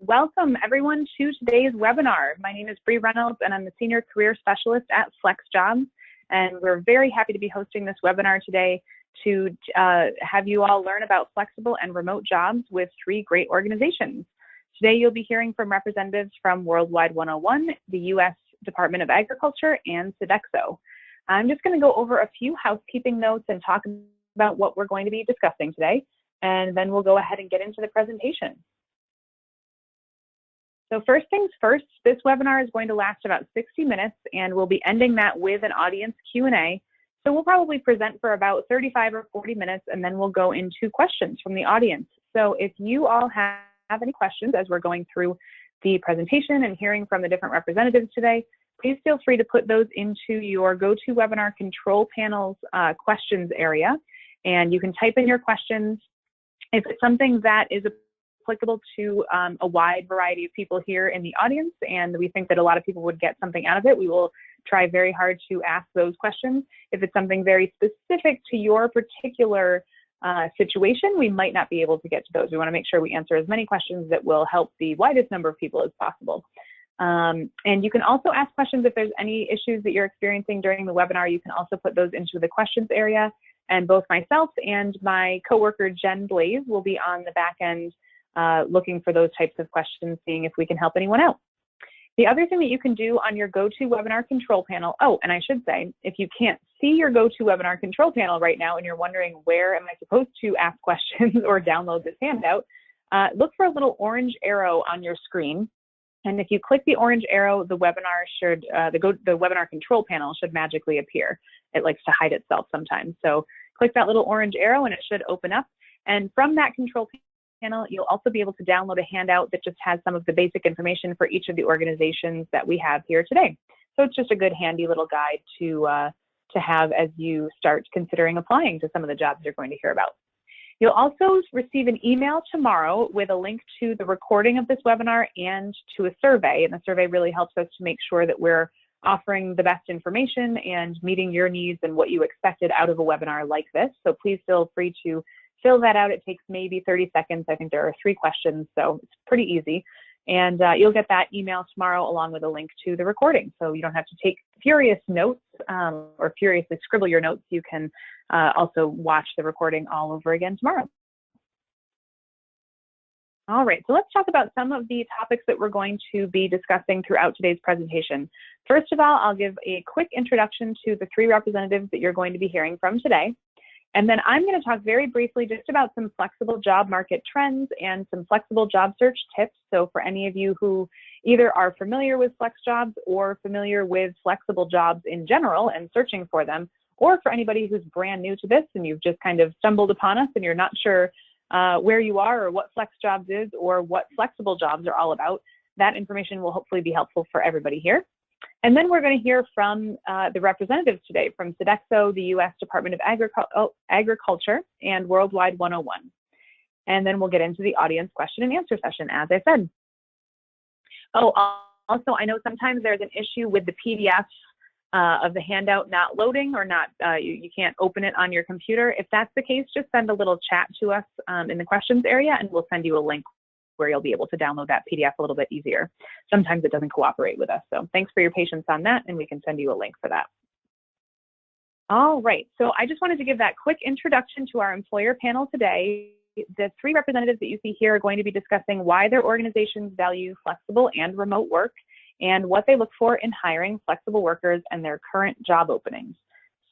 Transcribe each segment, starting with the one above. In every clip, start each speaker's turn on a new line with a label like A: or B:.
A: Welcome everyone to today's webinar. My name is Bree Reynolds and I'm the Senior Career Specialist at FlexJobs. And we're very happy to be hosting this webinar today to have you all learn about flexible and remote jobs with 3 great organizations. Today you'll be hearing from representatives from Worldwide101, the U.S. Department of Agriculture, and Sodexo. I'm just going to go over a few housekeeping notes and talk about what we're going to be discussing today, and then we'll go ahead and get into the presentation. So first things first, this webinar is going to last about 60 minutes and we'll be ending that with an audience Q&A. So we'll probably present for about 35 or 40 minutes and then we'll go into questions from the audience. So if you all have any questions as we're going through the presentation and hearing from the different representatives today, please feel free to put those into your GoToWebinar control panel's questions area. And you can type in your questions. If it's something that is applicable to a wide variety of people here in the audience, and we think that a lot of people would get something out of it, we will try very hard to ask those questions. If it's something very specific to your particular situation, we might not be able to get to those. We want to make sure we answer as many questions that will help the widest number of people as possible. And you can also ask questions if there's any issues that you're experiencing during the webinar. You can also put those into the questions area, and both myself and my coworker Jen Blaze will be on the back end looking for those types of questions, seeing if we can help anyone out. The other thing that you can do on your GoToWebinar control panel, oh, and I should say, if you can't see your GoToWebinar control panel right now and you're wondering where am I supposed to ask questions or download this handout, look for a little orange arrow on your screen. And if you click the orange arrow, the webinar should, the webinar control panel should magically appear. It likes to hide itself sometimes. So click that little orange arrow and it should open up. And from that control panel, you'll also be able to download a handout that just has some of the basic information for each of the organizations that we have here today. So it's just a good handy little guide to have as you start considering applying to some of the jobs you're going to hear about. You'll also receive an email tomorrow with a link to the recording of this webinar and to a survey. And the survey really helps us to make sure that we're offering the best information and meeting your needs and what you expected out of a webinar like this. So please feel free to fill that out. It takes maybe 30 seconds. I think there are 3 questions, so it's pretty easy. And you'll get that email tomorrow along with a link to the recording. So you don't have to take furious notes or furiously scribble your notes. You can also watch the recording all over again tomorrow. All right, so let's talk about some of the topics that we're going to be discussing throughout today's presentation. First of all, I'll give a quick introduction to the 3 representatives that you're going to be hearing from today. And then I'm going to talk very briefly just about some flexible job market trends and some flexible job search tips. So for any of you who either are familiar with FlexJobs or familiar with flexible jobs in general and searching for them, or for anybody who's brand new to this and you've just kind of stumbled upon us and you're not sure where you are or what FlexJobs is or what flexible jobs are all about, that information will hopefully be helpful for everybody here. And then we're going to hear from the representatives today from Sodexo, the U.S. Department of Agriculture, and Worldwide101. And then we'll get into the audience question and answer session, as I said. Oh, also, I know sometimes there's an issue with the PDF of the handout not loading or not, you can't open it on your computer. If that's the case, just send a little chat to us in the questions area, and we'll send you a link where you'll be able to download that PDF a little bit easier. Sometimes it doesn't cooperate with us. So thanks for your patience on that, and we can send you a link for that. All right, so I just wanted to give that quick introduction to our employer panel today. The 3 representatives that you see here are going to be discussing why their organizations value flexible and remote work and what they look for in hiring flexible workers and their current job openings.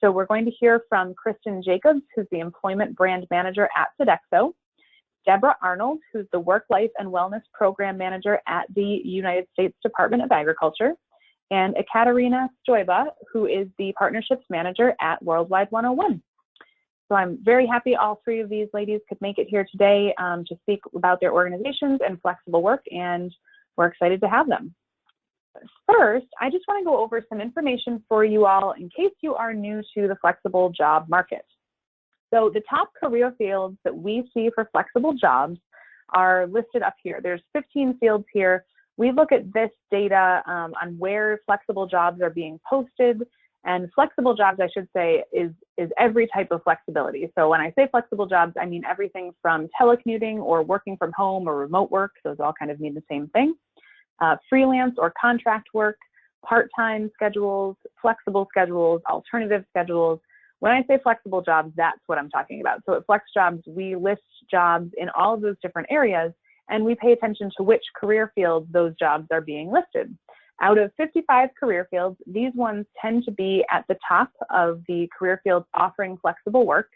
A: So we're going to hear from Kristen Jacobs, who's the Employment Brand Manager at Sodexo, Deborah Arnold, who's the Work Life and Wellness Program Manager at the United States Department of Agriculture, and Ekaterina Stoiba, who is the Partnerships Manager at Worldwide101. So I'm very happy all 3 of these ladies could make it here today to speak about their organizations and flexible work, and we're excited to have them. First, I just want to go over some information for you all in case you are new to the flexible job market. So the top career fields that we see for flexible jobs are listed up here. There's 15 fields here. We look at this data on where flexible jobs are being posted And flexible jobs, I should say, is every type of flexibility. So when I say flexible jobs, I mean everything from telecommuting or working from home or remote work. Those all kind of mean the same thing. Freelance or contract work, part-time schedules, flexible schedules, alternative schedules. When I say flexible jobs, that's what I'm talking about. So at FlexJobs, we list jobs in all of those different areas, and we pay attention to which career fields those jobs are being listed. Out of 55 career fields, these ones tend to be at the top of the career fields offering flexible work.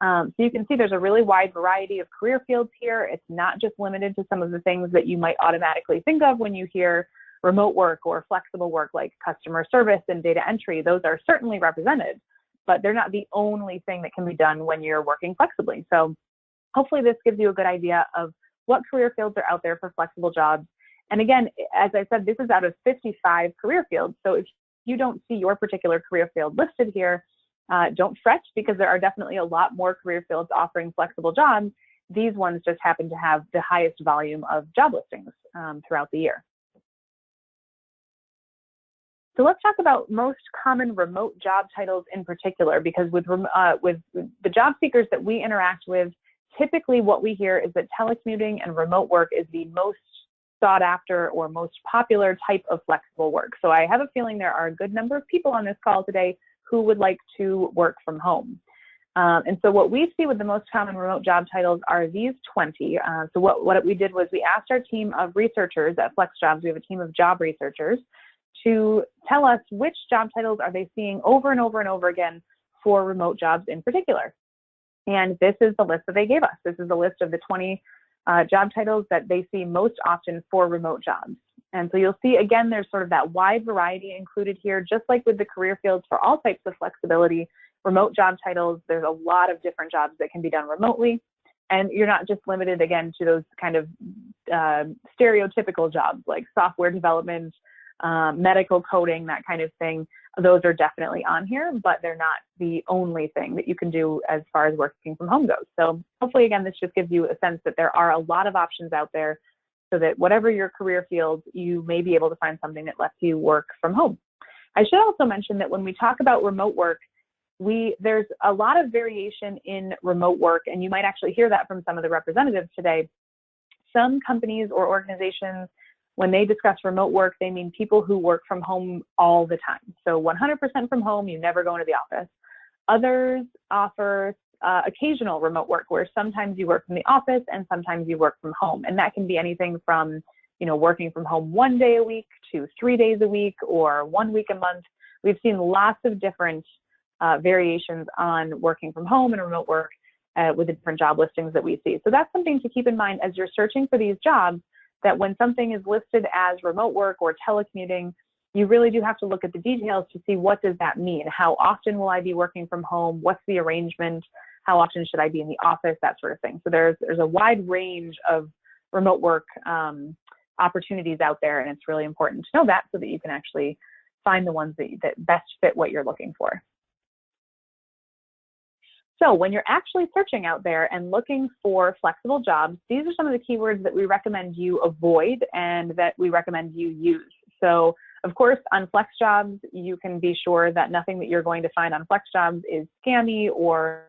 A: So you can see there's a really wide variety of career fields here. It's not just limited to some of the things that you might automatically think of when you hear remote work or flexible work, like customer service and data entry. Those are certainly represented, but they're not the only thing that can be done when you're working flexibly. So hopefully this gives you a good idea of what career fields are out there for flexible jobs. And again, as I said, this is out of 55 career fields. So if you don't see your particular career field listed here, don't fret, because there are definitely a lot more career fields offering flexible jobs. These ones just happen to have the highest volume of job listings throughout the year. So let's talk about most common remote job titles in particular, because with the job seekers that we interact with, typically what we hear is that telecommuting and remote work is the most sought after or most popular type of flexible work. So I have a feeling there are a good number of people on this call today who would like to work from home. And so what we see with the most common remote job titles are these 20. So what we did was we asked our team of researchers at FlexJobs, we have a team of job researchers, to tell us which job titles are they seeing over and over and over again for remote jobs in particular. And this is the list that they gave us. This is the list of the 20 job titles that they see most often for remote jobs. And so you'll see, again, there's sort of that wide variety included here, just like with the career fields for all types of flexibility, remote job titles, there's a lot of different jobs that can be done remotely. And you're not just limited, again, to those kind of stereotypical jobs like software development, medical coding, that kind of thing. Those are definitely on here, but they're not the only thing that you can do as far as working from home goes. So hopefully, again, this just gives you a sense that there are a lot of options out there, so that whatever your career field, you may be able to find something that lets you work from home. I should also mention that when we talk about remote work, there's a lot of variation in remote work, and you might actually hear that from some of the representatives today. Some companies or organizations, when they discuss remote work, they mean people who work from home all the time. So 100% from home, you never go into the office. Others offer occasional remote work, where sometimes you work from the office and sometimes you work from home. And that can be anything from, working from home 1 day a week to 3 days a week or 1 week a month. We've seen lots of different variations on working from home and remote work with the different job listings that we see. So that's something to keep in mind as you're searching for these jobs, that when something is listed as remote work or telecommuting, you really do have to look at the details to see, what does that mean? How often will I be working from home? What's the arrangement? How often should I be in the office? That sort of thing. So there's a wide range of remote work opportunities out there, and it's really important to know that, so that you can actually find the ones that best fit what you're looking for. So when you're actually searching out there and looking for flexible jobs, these are some of the keywords that we recommend you avoid and that we recommend you use. So of course, on FlexJobs, you can be sure that nothing that you're going to find on FlexJobs is scammy or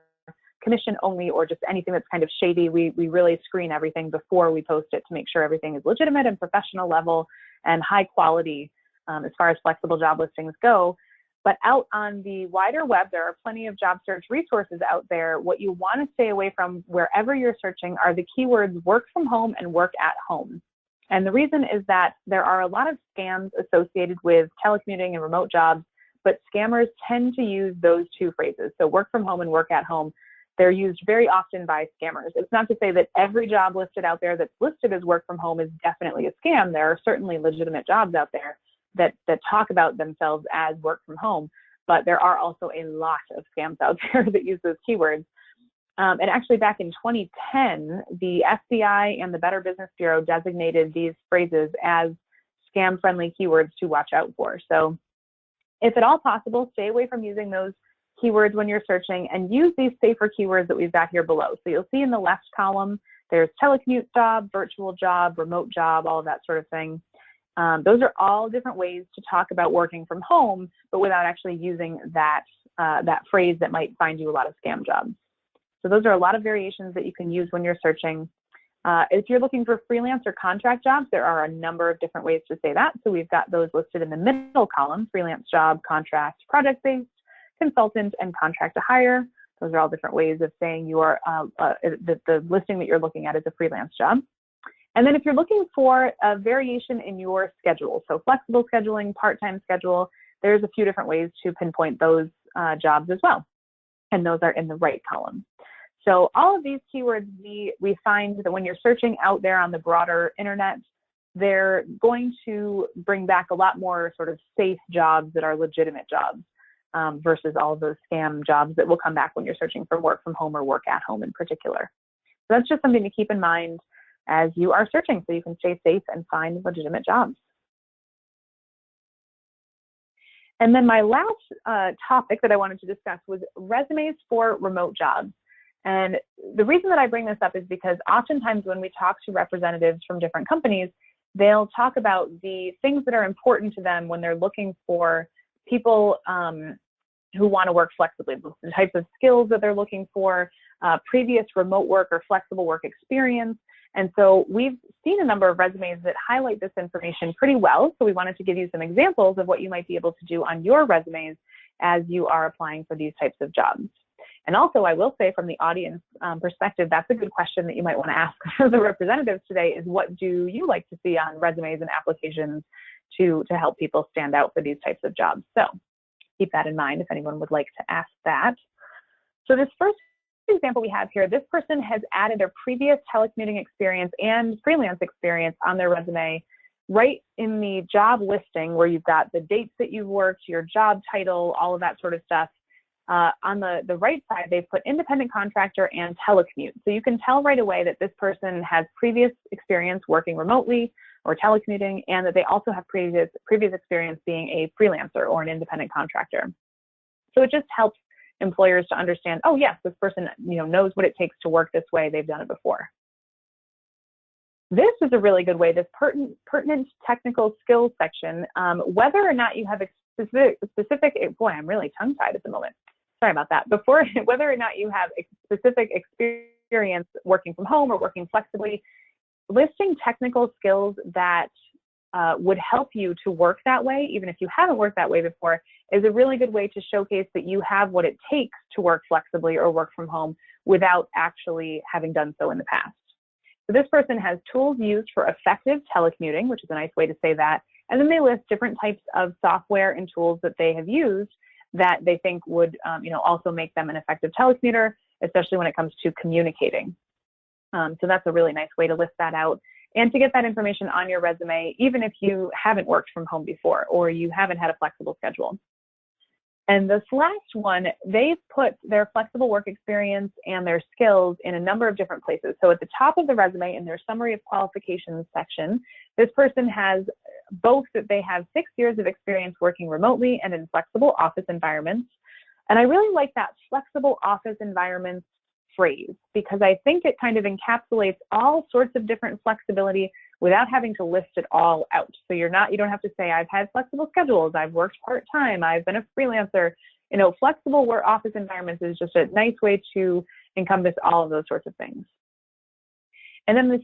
A: commission only or just anything that's kind of shady. We really screen everything before we post it to make sure everything is legitimate and professional level and high quality as far as flexible job listings go. But out on the wider web, there are plenty of job search resources out there. What you want to stay away from wherever you're searching are the keywords work from home and work at home. And the reason is that there are a lot of scams associated with telecommuting and remote jobs, but scammers tend to use those two phrases. So work from home and work at home, they're used very often by scammers. It's not to say that every job listed out there that's listed as work from home is definitely a scam. There are certainly legitimate jobs out there that talk about themselves as work from home, but there are also a lot of scams out there that use those keywords. And actually back in 2010, the FBI and the Better Business Bureau designated these phrases as scam-friendly keywords to watch out for. So if at all possible, stay away from using those keywords when you're searching and use these safer keywords that we've got here below. So you'll see in the left column, there's telecommute job, virtual job, remote job, all of that sort of thing. Those are all different ways to talk about working from home, but without actually using that phrase that might find you a lot of scam jobs. So those are a lot of variations that you can use when you're searching. If you're looking for freelance or contract jobs, there are a number of different ways to say that. So we've got those listed in the middle column: freelance job, contract, project-based, consultant, and contract to hire. Those are all different ways of saying you are the listing that you're looking at is a freelance job. And then if you're looking for a variation in your schedule, so flexible scheduling, part-time schedule, there's a few different ways to pinpoint those jobs as well. And those are in the right column. So all of these keywords, we find that when you're searching out there on the broader internet, they're going to bring back a lot more sort of safe jobs that are legitimate jobs versus all of those scam jobs that will come back when you're searching for work from home or work at home in particular. So that's just something to keep in mind as you are searching so you can stay safe and find legitimate jobs. And then my last topic that I wanted to discuss was resumes for remote jobs. And the reason that I bring this up is because oftentimes when we talk to representatives from different companies, they'll talk about the things that are important to them when they're looking for people who want to work flexibly, the types of skills that they're looking for, previous remote work or flexible work experience. And so we've seen a number of resumes that highlight this information pretty well. So we wanted to give you some examples of what you might be able to do on your resumes as you are applying for these types of jobs. And also, I will say from the audience perspective, that's a good question that you might want to ask for the representatives today is what do you like to see on resumes and applications to help people stand out for these types of jobs? So keep that in mind if anyone would like to ask that. So this first example we have here, this person has added their previous telecommuting experience and freelance experience on their resume right in the job listing where you've got the dates that you've worked, your job title, all of that sort of stuff. On the right side, they've put independent contractor and telecommute. So you can tell right away that this person has previous experience working remotely or telecommuting, and that they also have previous experience being a freelancer or an independent contractor. So it just helps employers to understand, oh yes, this person knows what it takes to work this way. They've done it before. This is a really good way, this pertinent technical skills section, whether or not you have specific, boy, I'm really tongue-tied at the moment. Sorry about that. Whether or not you have specific experience working from home or working flexibly, listing technical skills that would help you to work that way, even if you haven't worked that way before, is a really good way to showcase that you have what it takes to work flexibly or work from home without actually having done so in the past. So this person has tools used for effective telecommuting, which is a nice way to say that. And then they list different types of software and tools that they have used that they think would also make them an effective telecommuter, especially when it comes to communicating. So that's a really nice way to list that out and to get that information on your resume, even if you haven't worked from home before or you haven't had a flexible schedule. And this last one, they've put their flexible work experience and their skills in a number of different places. So at the top of the resume in their summary of qualifications section, this person has both that they have 6 years of experience working remotely and in flexible office environments. And I really like that flexible office environments phrase because I think it kind of encapsulates all sorts of different flexibility without having to list it all out. So you don't have to say, I've had flexible schedules, I've worked part-time, I've been a freelancer. Flexible work office environments is just a nice way to encompass all of those sorts of things. And then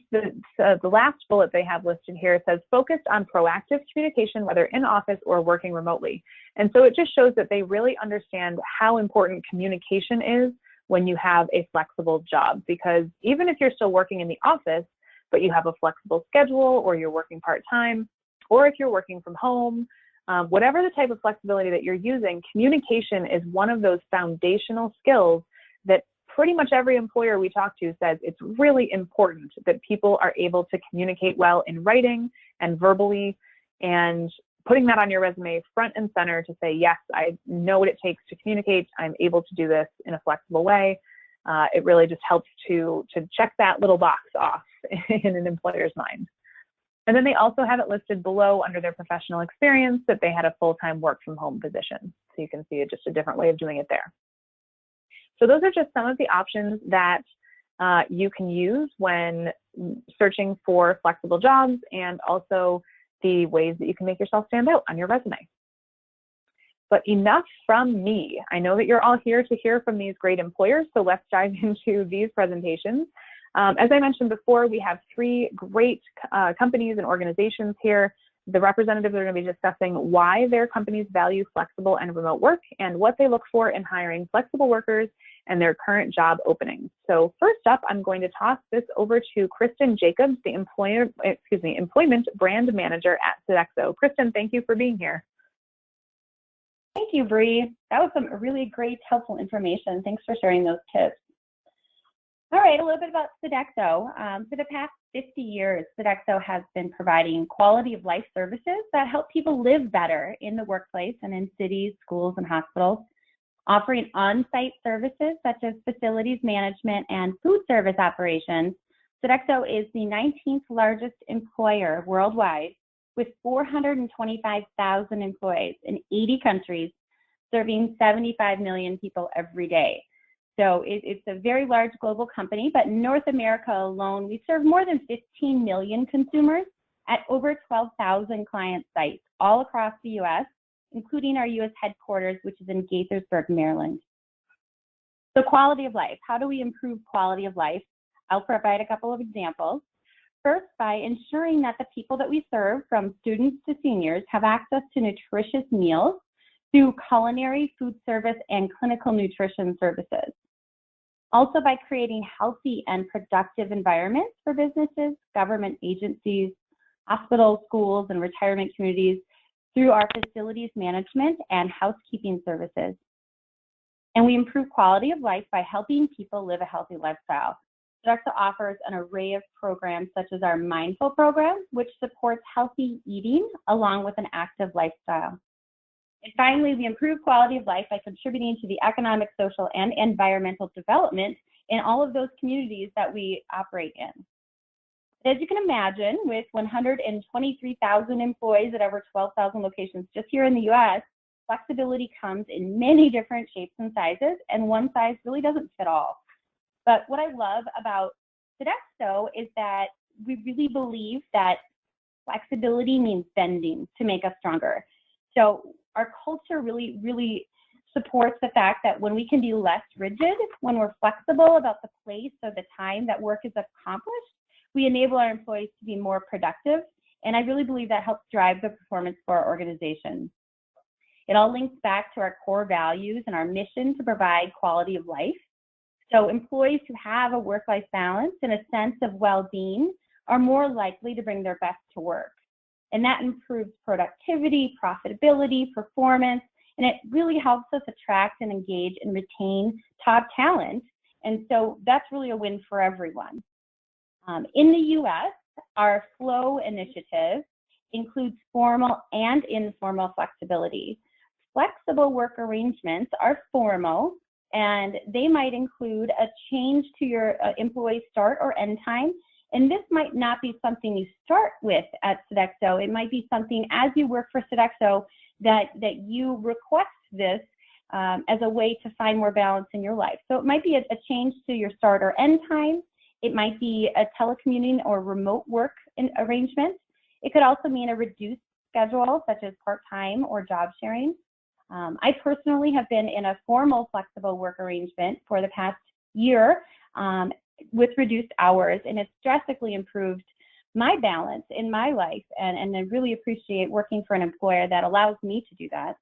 A: the last bullet they have listed here says focused on proactive communication, whether in office or working remotely. And so it just shows that they really understand how important communication is when you have a flexible job, because even if you're still working in the office, but you have a flexible schedule or you're working part-time, or if you're working from home, whatever the type of flexibility that you're using, communication is one of those foundational skills that pretty much every employer we talk to says it's really important that people are able to communicate well in writing and verbally, and putting that on your resume front and center to say, yes, I know what it takes to communicate. I'm able to do this in a flexible way. It really just helps to check that little box off in an employer's mind. And then they also have it listed below under their professional experience that they had a full-time work from home position. So you can see just a different way of doing it there. So those are just some of the options that you can use when searching for flexible jobs, and also the ways that you can make yourself stand out on your resume. But enough from me. I know that you're all here to hear from these great employers, so let's dive into these presentations. As I mentioned before, we have 3 great companies and organizations here. The representatives are going to be discussing why their companies value flexible and remote work and what they look for in hiring flexible workers and their current job openings. So first up, I'm going to toss this over to Kristen Jacobs, the Employment Brand Manager at Sodexo. Kristen, thank you for being here.
B: Thank you, Bree. That was some really great, helpful information. Thanks for sharing those tips. All right, a little bit about Sodexo. For the past 50 years, Sodexo has been providing quality of life services that help people live better in the workplace and in cities, schools, and hospitals, offering on-site services such as facilities management and food service operations. Sodexo is the 19th largest employer worldwide with 425,000 employees in 80 countries, serving 75 million people every day. So it's a very large global company, but in North America alone, we serve more than 15 million consumers at over 12,000 client sites all across the U.S., including our U.S. headquarters, which is in Gaithersburg, Maryland. So quality of life. How do we improve quality of life? I'll provide a couple of examples. First, by ensuring that the people that we serve, from students to seniors, have access to nutritious meals through culinary, food service, and clinical nutrition services. Also by creating healthy and productive environments for businesses, government agencies, hospitals, schools, and retirement communities through our facilities management and housekeeping services. And we improve quality of life by helping people live a healthy lifestyle. Sodexo offers an array of programs such as our Mindful program, which supports healthy eating along with an active lifestyle. And finally, we improve quality of life by contributing to the economic, social, and environmental development in all of those communities that we operate in. As you can imagine, with 123,000 employees at over 12,000 locations just here in the U.S., flexibility comes in many different shapes and sizes, and one size really doesn't fit all. But what I love about Sodexo is that we really believe that flexibility means bending to make us stronger. So our culture really supports the fact that when we can be less rigid, when we're flexible about the place or the time that work is accomplished, we enable our employees to be more productive. And I really believe that helps drive the performance for our organization. It all links back to our core values and our mission to provide quality of life. So employees who have a work-life balance and a sense of well-being are more likely to bring their best to work. And that improves productivity, profitability, performance, and it really helps us attract and engage and retain top talent. And so that's really a win for everyone. In the U.S., our FLOW initiative includes formal and informal flexibility. Flexible work arrangements are formal, and they might include a change to your employee start or end time. And this might not be something you start with at Sodexo. It might be something as you work for Sodexo that you request this as a way to find more balance in your life. So it might be a change to your start or end time. It might be a telecommuting or remote work arrangement. It could also mean a reduced schedule, such as part-time or job sharing. I personally have been in a formal flexible work arrangement for the past year with reduced hours, and it's drastically improved my balance in my life, and I really appreciate working for an employer that allows me to do that.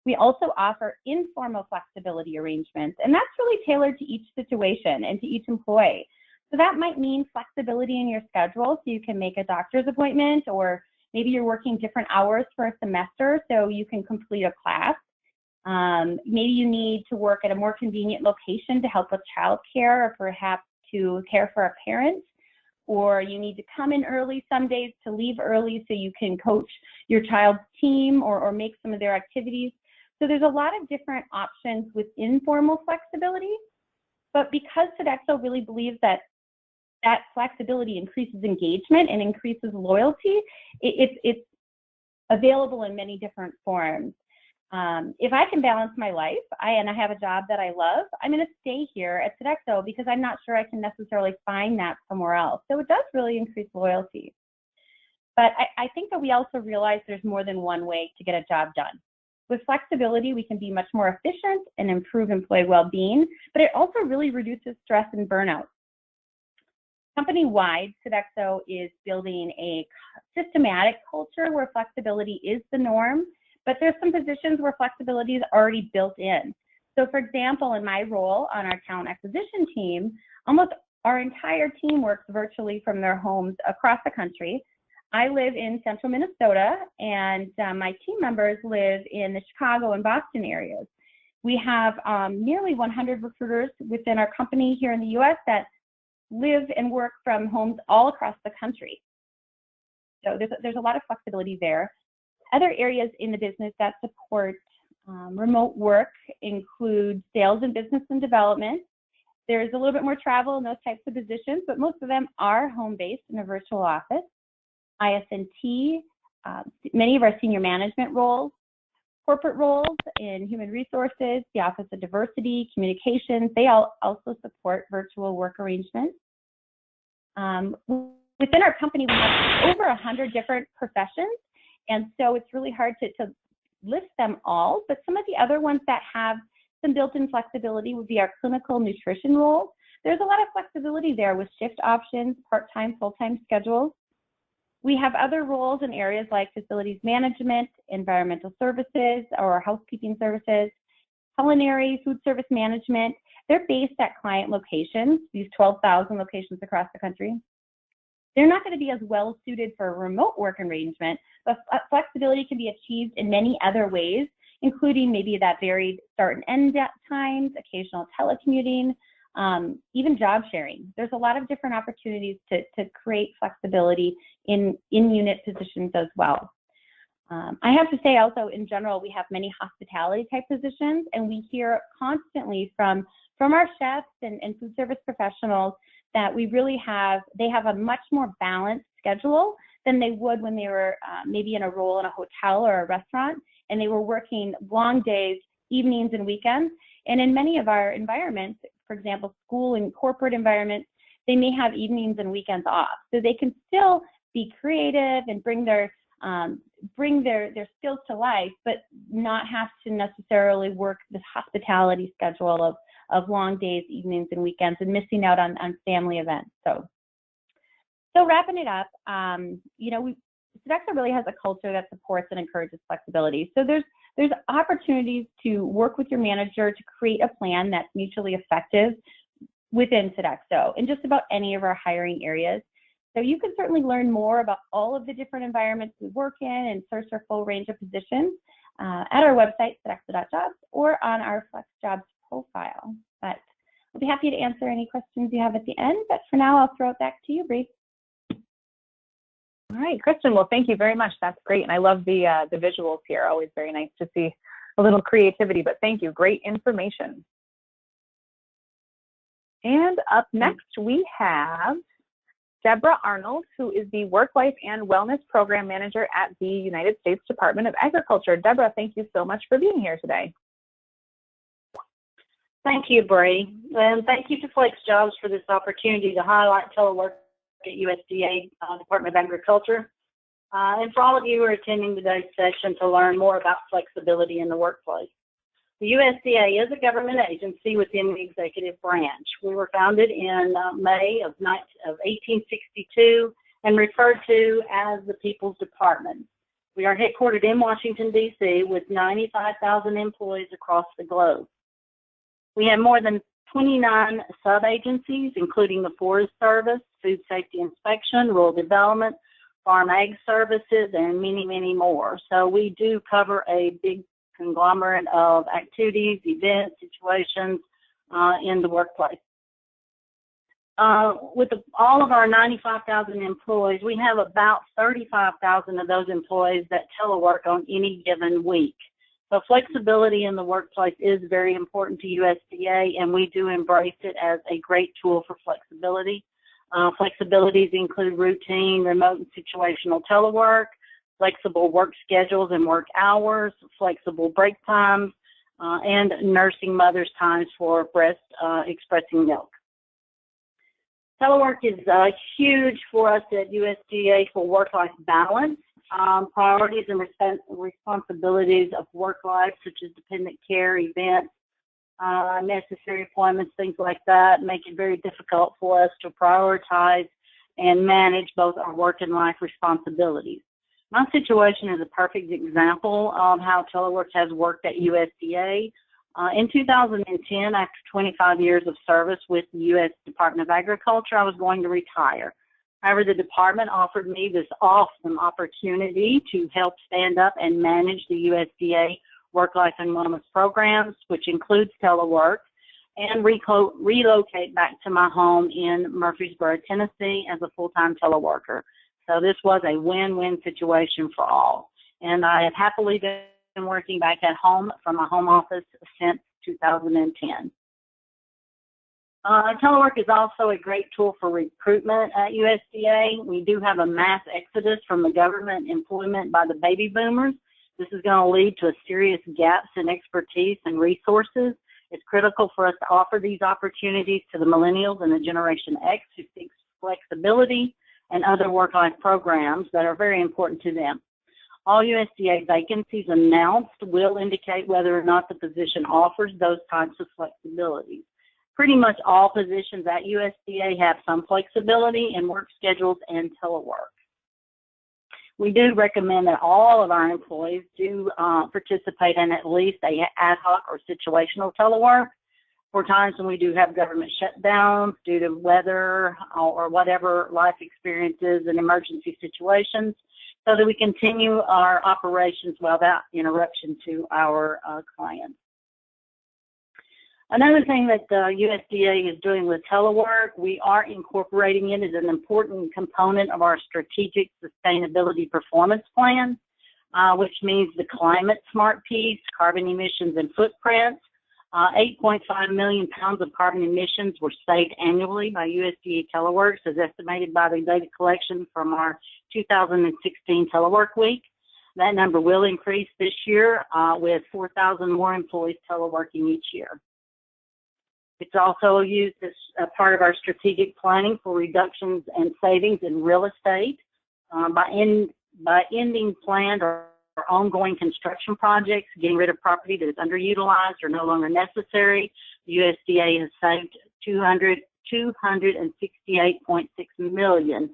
B: We also offer informal flexibility arrangements, and that's really tailored to each situation and to each employee. So that might mean flexibility in your schedule so you can make a doctor's appointment, or maybe you're working different hours for a semester so you can complete a class. Maybe you need to work at a more convenient location to help with childcare, or perhaps to care for a parent, or you need to come in early some days to leave early so you can coach your child's team or make some of their activities. So there's a lot of different options with informal flexibility, but because Sodexo really believes that flexibility increases engagement and increases loyalty, it's available in many different forms. If I can balance my life and I have a job that I love, I'm going to stay here at Sodexo because I'm not sure I can necessarily find that somewhere else. So it does really increase loyalty. But I think that we also realize there's more than one way to get a job done. With flexibility, we can be much more efficient and improve employee well-being, but it also really reduces stress and burnout. Company-wide, Sodexo is building a systematic culture where flexibility is the norm, but there's some positions where flexibility is already built in. So for example, in my role on our talent acquisition team, almost our entire team works virtually from their homes across the country. I live in central Minnesota, and my team members live in the Chicago and Boston areas. We have nearly 100 recruiters within our company here in the U.S. that live and work from homes all across the country. So there's a lot of flexibility there. Other areas in the business that support remote work include sales and business and development. There's a little bit more travel in those types of positions, but most of them are home-based in a virtual office. IS&T, many of our senior management roles, corporate roles in human resources, the Office of Diversity, Communications, they all also support virtual work arrangements. Within our company, we have over 100 different professions, and so it's really hard to list them all, but some of the other ones that have some built-in flexibility would be our clinical nutrition roles. There's a lot of flexibility there with shift options, part-time, full-time schedules. We have other roles in areas like facilities management, environmental services, or housekeeping services, culinary, food service management. They're based at client locations, these 12,000 locations across the country. They're not going to be as well suited for a remote work arrangement, but flexibility can be achieved in many other ways, including maybe that varied start and end times, occasional telecommuting, even job sharing. There's a lot of different opportunities to create flexibility in unit positions as well. I have to say also, in general, we have many hospitality type positions, and we hear constantly from our chefs and food service professionals that they have a much more balanced schedule than they would when they were maybe in a role in a hotel or a restaurant, and they were working long days, evenings, and weekends. And in many of our environments, for example, school and corporate environments, they may have evenings and weekends off. So they can still be creative and bring their skills to life, but not have to necessarily work this hospitality schedule of long days, evenings, and weekends, and missing out on family events. So wrapping it up, Sodexo really has a culture that supports and encourages flexibility. So there's opportunities to work with your manager to create a plan that's mutually effective within Sodexo in just about any of our hiring areas. So you can certainly learn more about all of the different environments we work in and search our full range of positions at our website, Sodexo.jobs, or on our FlexJobs profile. But I'll be happy to answer any questions you have at the end, but for now, I'll throw it back to you, Bree.
A: All right, Kristen, well, thank you very much. That's great. And I love the visuals here. Always very nice to see a little creativity, but thank you. Great information. And up next, we have Deborah Arnold, who is the Work Life and Wellness Program Manager at the United States Department of Agriculture. Deborah, thank you so much for being here today.
C: Thank you, Bree, and thank you to FlexJobs for this opportunity to highlight telework at USDA Department of Agriculture, and for all of you who are attending today's session to learn more about flexibility in the workplace. The USDA is a government agency within the executive branch. We were founded in May of 1862 and referred to as the People's Department. We are headquartered in Washington, D.C. with 95,000 employees across the globe. We have more than 29 sub-agencies, including the Forest Service, Food Safety Inspection, Rural Development, Farm Ag Services, and many, many more. So we do cover a big conglomerate of activities, events, situations in the workplace. With all of our 95,000 employees, we have about 35,000 of those employees that telework on any given week. So flexibility in the workplace is very important to USDA, and we do embrace it as a great tool for flexibility. Flexibilities include routine, remote, and situational telework, flexible work schedules and work hours, flexible break times, and nursing mothers' times for breast expressing milk. Telework is huge for us at USDA for work-life balance. Priorities and responsibilities of work life, such as dependent care, events, necessary appointments, things like that, make it very difficult for us to prioritize and manage both our work and life responsibilities. My situation is a perfect example of how telework has worked at USDA. In 2010, after 25 years of service with the U.S. Department of Agriculture, I was going to retire. However, the department offered me this awesome opportunity to help stand up and manage the USDA work-life and wellness programs, which includes telework, and relocate back to my home in Murfreesboro, Tennessee as a full-time teleworker. So this was a win-win situation for all. And I have happily been working back at home from my home office since 2010. Telework is also a great tool for recruitment at USDA. We do have a mass exodus from the government employment by the baby boomers. This is going to lead to serious gaps in expertise and resources. It's critical for us to offer these opportunities to the millennials and the Generation X who seek flexibility and other work-life programs that are very important to them. All USDA vacancies announced will indicate whether or not the position offers those types of flexibilities. Pretty much all positions at USDA have some flexibility in work schedules and telework. We do recommend that all of our employees do participate in at least a ad hoc or situational telework for times when we do have government shutdowns due to weather or whatever life experiences and emergency situations, so that we continue our operations without interruption to our clients. Another thing that USDA is doing with telework, we are incorporating it as an important component of our strategic sustainability performance plan, which means the climate smart piece, carbon emissions and footprints. 8.5 million pounds of carbon emissions were saved annually by USDA telework, as estimated by the data collection from our 2016 telework week. That number will increase this year with 4,000 more employees teleworking each year. It's also used as a part of our strategic planning for reductions and savings in real estate. By ending planned or ongoing construction projects, getting rid of property that is underutilized or no longer necessary, the USDA has saved $268.6 million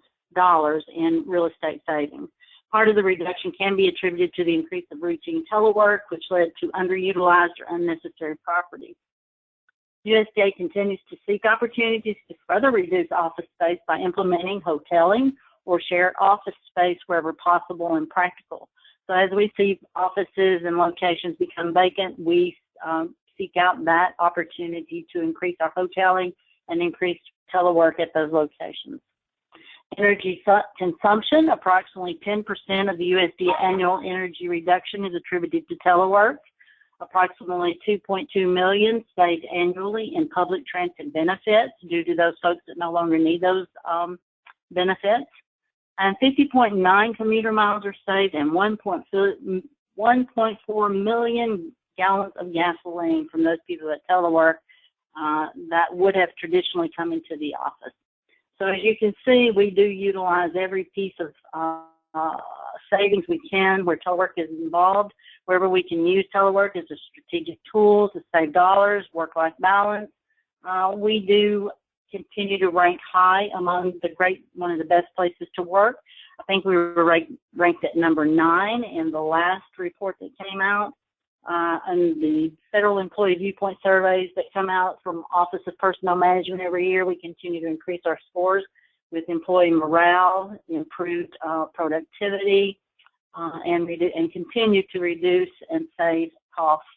C: in real estate savings. Part of the reduction can be attributed to the increase of routine telework, which led to underutilized or unnecessary property. USDA continues to seek opportunities to further reduce office space by implementing hoteling or shared office space wherever possible and practical. So as we see offices and locations become vacant, we seek out that opportunity to increase our hoteling and increase telework at those locations. Energy consumption, approximately 10% of the USDA annual energy reduction is attributed to telework. Approximately 2.2 million saved annually in public transit benefits due to those folks that no longer need those benefits. And 50.9 commuter miles are saved and 1.4 million gallons of gasoline from those people that telework that would have traditionally come into the office. So as you can see, we do utilize every piece of savings we can where telework is involved. Wherever we can use telework as a strategic tool to save dollars, work-life balance, we do continue to rank high among one of the best places to work. I think we were ranked at number 9 in the last report that came out. And the federal employee viewpoint surveys that come out from Office of Personnel Management every year, we continue to increase our scores with employee morale, improved productivity, and continue to reduce and save costs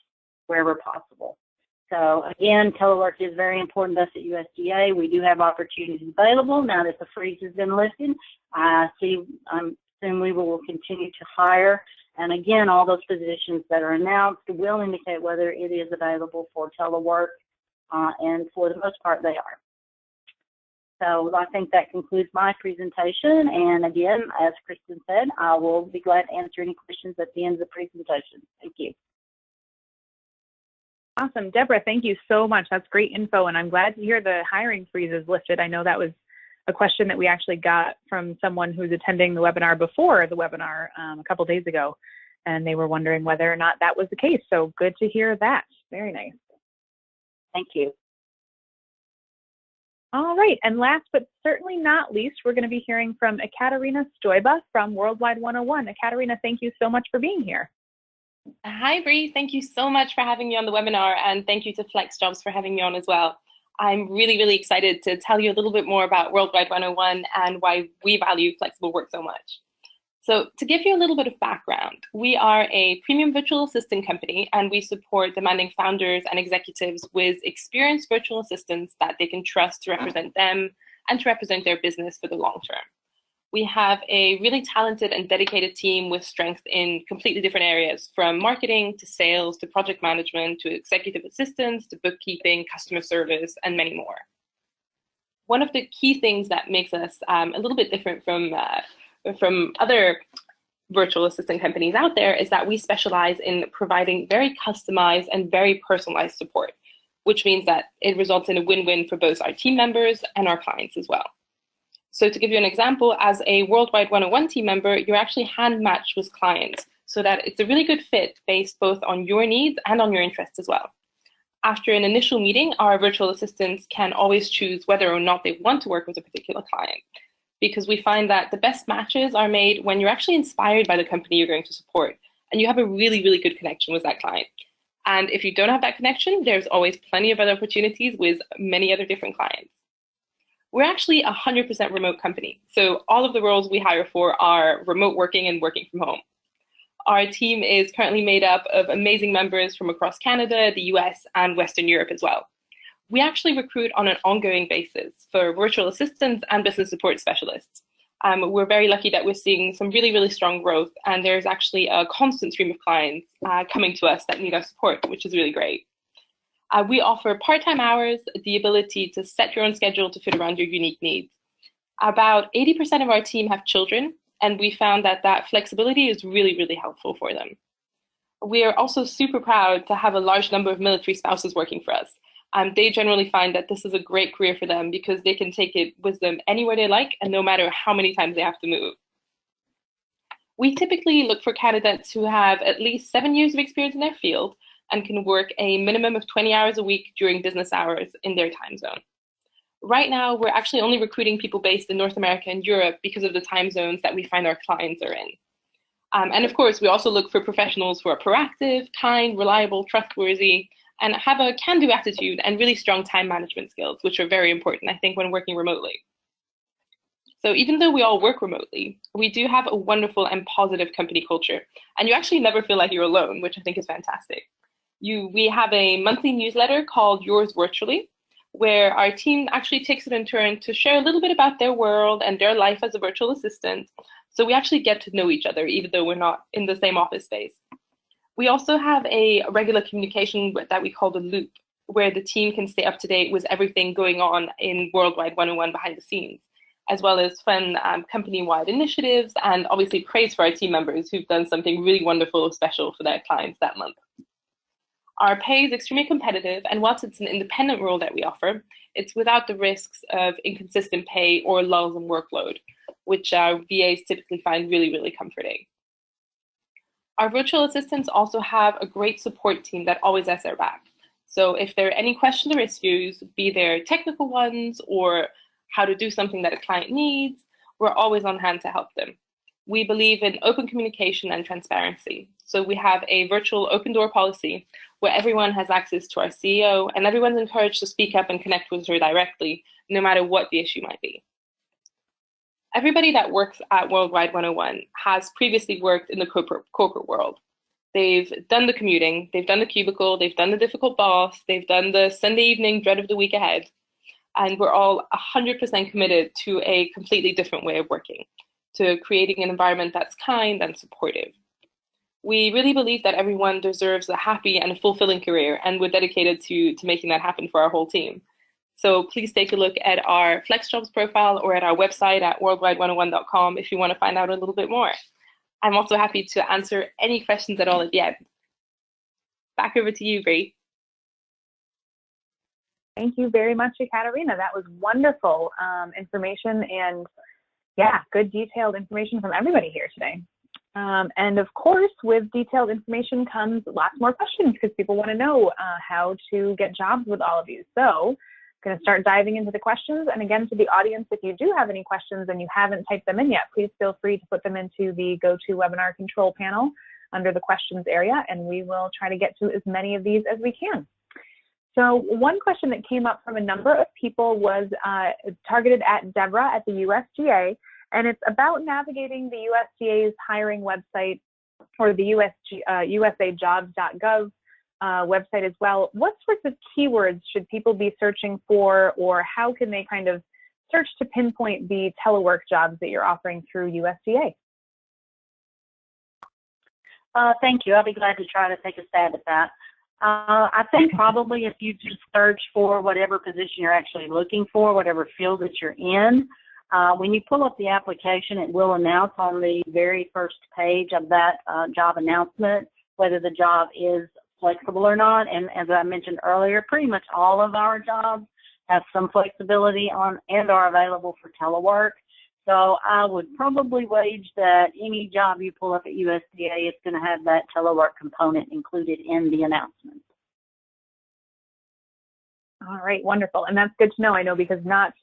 C: wherever possible. So again, telework is very important to us at USDA. We do have opportunities available now that the freeze has been lifted. Soon we will continue to hire. And again, all those positions that are announced will indicate whether it is available for telework, and for the most part, they are. So I think that concludes my presentation. And again, as Kristen said, I will be glad to answer any questions at the end of the presentation. Thank you.
A: Awesome. Deborah, thank you so much. That's great info. And I'm glad to hear the hiring freeze is lifted. I know that was a question that we actually got from someone who's attending the webinar before the webinar a couple days ago, and they were wondering whether or not that was the case. So good to hear that. Very nice.
C: Thank you.
A: All right, and last but certainly not least, we're going to be hearing from Ekaterina Stoiba from Worldwide 101. Ekaterina, thank you so much for being here.
D: Hi, Bree. Thank you so much for having me on the webinar, and thank you to FlexJobs for having me on as well. I'm really excited to tell you a little bit more about Worldwide 101 and why we value flexible work so much. So to give you a little bit of background, we are a premium virtual assistant company, and we support demanding founders and executives with experienced virtual assistants that they can trust to represent them and to represent their business for the long term. We have a really talented and dedicated team with strength in completely different areas, from marketing to sales to project management to executive assistants to bookkeeping, customer service, and many more. One of the key things that makes us a little bit different from other virtual assistant companies out there is that we specialize in providing very customized and very personalized support, which means that it results in a win-win for both our team members and our clients as well. So to give you an example, as a Worldwide 101 team member, you're actually hand-matched with clients so that it's a really good fit based both on your needs and on your interests as well. After an initial meeting, our virtual assistants can always choose whether or not they want to work with a particular client, because we find that the best matches are made when you're actually inspired by the company you're going to support and you have a really good connection with that client. And if you don't have that connection, there's always plenty of other opportunities with many other different clients. We're actually a 100% remote company, so all of the roles we hire for are remote working and working from home. Our team is currently made up of amazing members from across Canada, the US, and Western Europe as well. We actually recruit on an ongoing basis for virtual assistants and business support specialists. We're very lucky that we're seeing some really strong growth, and there's actually a constant stream of clients coming to us that need our support, which is really great. We offer part-time hours, the ability to set your own schedule to fit around your unique needs. About 80% of our team have children, and we found that that flexibility is really helpful for them. We are also super proud to have a large number of military spouses working for us. They generally find that this is a great career for them because they can take it with them anywhere they like and no matter how many times they have to move. We typically look for candidates who have at least 7 years of experience in their field and can work a minimum of 20 hours a week during business hours in their time zone. Right now, we're actually only recruiting people based in North America and Europe because of the time zones that we find our clients are in. And of course, we also look for professionals who are proactive, kind, reliable, trustworthy, and have a can-do attitude and really strong time management skills, which are very important, I think, when working remotely. So even though we all work remotely, we do have a wonderful and positive company culture, and you actually never feel like you're alone, which I think is fantastic. We have a monthly newsletter called Yours Virtually, where our team actually takes it in turn to share a little bit about their world and their life as a virtual assistant. So we actually get to know each other, even though we're not in the same office space. We also have a regular communication that we call the Loop, where the team can stay up to date with everything going on in Worldwide 101 behind the scenes, as well as fun company-wide initiatives and obviously praise for our team members who've done something really wonderful or special for their clients that month. Our pay is extremely competitive, and whilst it's an independent role that we offer, it's without the risks of inconsistent pay or lulls in workload, which our VAs typically find really comforting. Our virtual assistants also have a great support team that always has their back. So if there are any questions or issues, be there technical ones or how to do something that a client needs, we're always on hand to help them. We believe in open communication and transparency. So we have a virtual open door policy where everyone has access to our CEO and everyone's encouraged to speak up and connect with her directly, no matter what the issue might be. Everybody that works at Worldwide 101 has previously worked in the corporate world. They've done the commuting, they've done the cubicle, they've done the difficult boss, they've done the Sunday evening dread of the week ahead, and we're all 100% committed to a completely different way of working, to creating an environment that's kind and supportive. We really believe that everyone deserves a happy and a fulfilling career, and we're dedicated to making that happen for our whole team. So please take a look at our FlexJobs profile or at our website at worldwide101.com if you want to find out a little bit more. I'm also happy to answer any questions at all at the end. Back over to you, Bree.
A: Thank you very much, Ekaterina. That was wonderful information, and yeah, good detailed information from everybody here today. And of course, with detailed information comes lots more questions because people want to know how to get jobs with all of you. So I'm going to start diving into the questions. And again, to the audience, if you do have any questions and you haven't typed them in yet, please feel free to put them into the GoToWebinar control panel under the questions area, and we will try to get to as many of these as we can. So one question that came up from a number of people was targeted at Deborah at the USDA, and it's about navigating the USDA's hiring website or the USAjobs.gov website as well. What sorts of keywords should people be searching for, or how can they kind of search to pinpoint the telework jobs that you're offering through USDA?
C: Thank you. I'll be glad to try to take a stab at that. I think probably if you just search for whatever position you're actually looking for, whatever field that you're in, when you pull up the application, it will announce on the very first page of that job announcement whether the job is flexible or not. And as I mentioned earlier, pretty much all of our jobs have some flexibility on and are available for telework. So I would probably wage that any job you pull up at USDA is going to have that telework component included in the announcement.
A: All right, wonderful. And that's good to know, I know, because not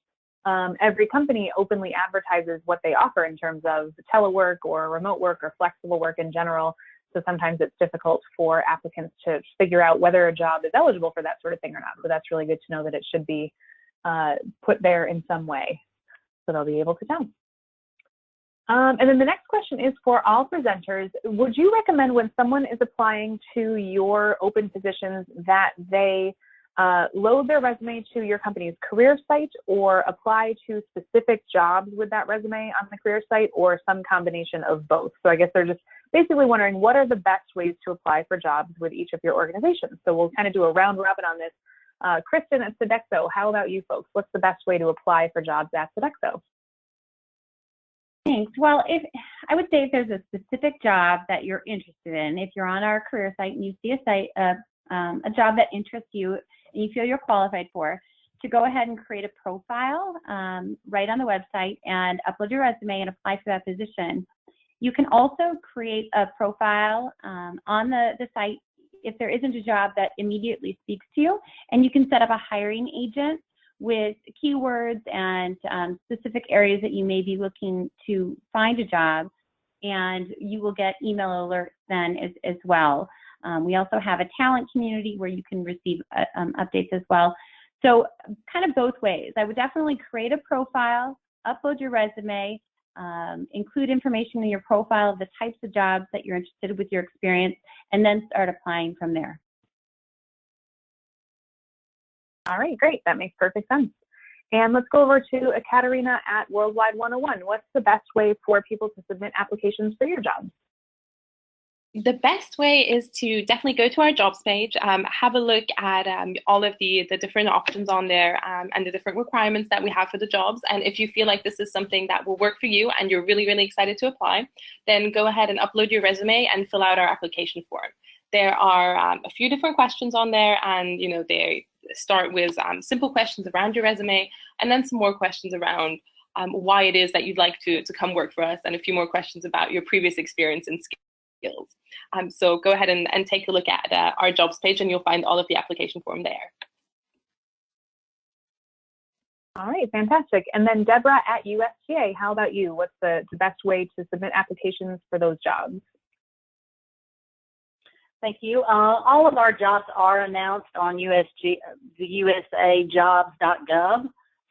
A: every company openly advertises what they offer in terms of telework or remote work or flexible work in general. So sometimes it's difficult for applicants to figure out whether a job is eligible for that sort of thing or not. So that's really good to know that it should be put there in some way, so they'll be able to tell. And then the next question is for all presenters. Would you recommend when someone is applying to your open positions that they load their resume to your company's career site, or apply to specific jobs with that resume on the career site, or some combination of both? So I guess they're just basically wondering what are the best ways to apply for jobs with each of your organizations. So we'll kind of do a round robin on this. Kristen at Sodexo, how about you folks? What's the best way to apply for jobs at Sodexo?
B: Thanks. Well, I would say if there's a specific job that you're interested in, if you're on our career site and you see a job that interests you and you feel you're qualified for, to go ahead and create a profile right on the website and upload your resume and apply for that position. You can also create a profile on the site if there isn't a job that immediately speaks to you, and you can set up a hiring agent with keywords and specific areas that you may be looking to find a job, and you will get email alerts then as well. We also have a talent community where you can receive updates as well. So kind of both ways. I would definitely create a profile, upload your resume, include information in your profile of the types of jobs that you're interested in with your experience, and then start applying from there.
A: All right, great. That makes perfect sense. And let's go over to Ekaterina at Worldwide101. What's the best way for people to submit applications for your jobs?
D: The best way is to definitely go to our jobs page, have a look at all of the different options on there and the different requirements that we have for the jobs. And if you feel like this is something that will work for you and you're really, really excited to apply, then go ahead and upload your resume and fill out our application form. There are a few different questions on there, and they start with simple questions around your resume, and then some more questions around why it is that you'd like to come work for us, and a few more questions about your previous experience and skills. So go ahead and take a look at our jobs page, and you'll find all of the application form there.
A: All right, fantastic. And then Deborah at USDA, how about you? What's the best way to submit applications for those jobs?
C: Thank you. All of our jobs are announced on the USAjobs.gov.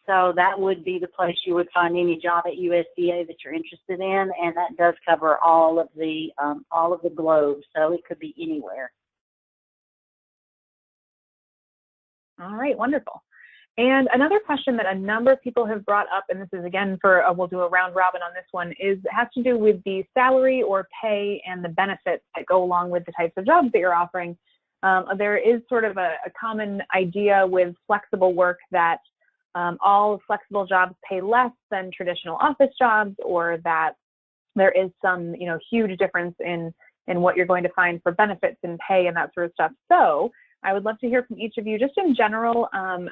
C: So that would be the place you would find any job at USDA that you're interested in, and that does cover all of the globe. So it could be anywhere.
A: All right, wonderful. And another question that a number of people have brought up, and this is again for, we'll do a round robin on this one, has to do with the salary or pay and the benefits that go along with the types of jobs that you're offering. There is sort of a common idea with flexible work that all flexible jobs pay less than traditional office jobs, or that there is some huge difference in what you're going to find for benefits and pay and that sort of stuff. So I would love to hear from each of you just in general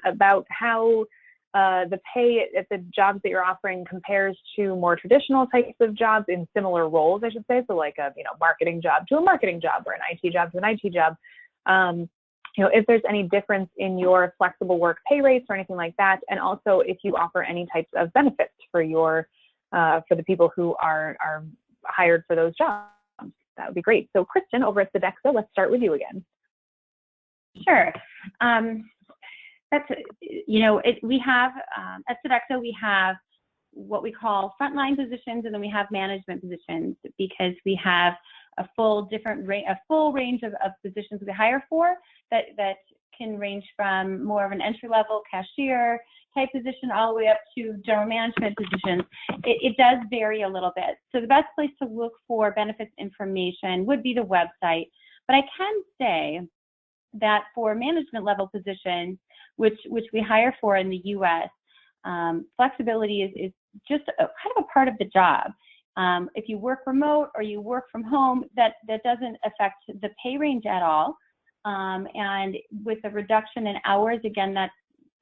A: about how the pay at the jobs that you're offering compares to more traditional types of jobs in similar roles, I should say. So like a marketing job to a marketing job, or an IT job to an IT job. If there's any difference in your flexible work pay rates or anything like that, and also if you offer any types of benefits for the people who are hired for those jobs, that would be great. So Kristen over at Sodexo, let's start with you again.
B: Sure. We have at Sodexo, we have what we call frontline positions, and then we have management positions, because we have a full range of positions we hire for that can range from more of an entry-level cashier type position all the way up to general management positions. It does vary a little bit. So the best place to look for benefits information would be the website. But I can say that for management level positions, which we hire for in the U.S., flexibility is just kind of a part of the job. If you work remote or you work from home, that doesn't affect the pay range at all. And with the reduction in hours, again, that's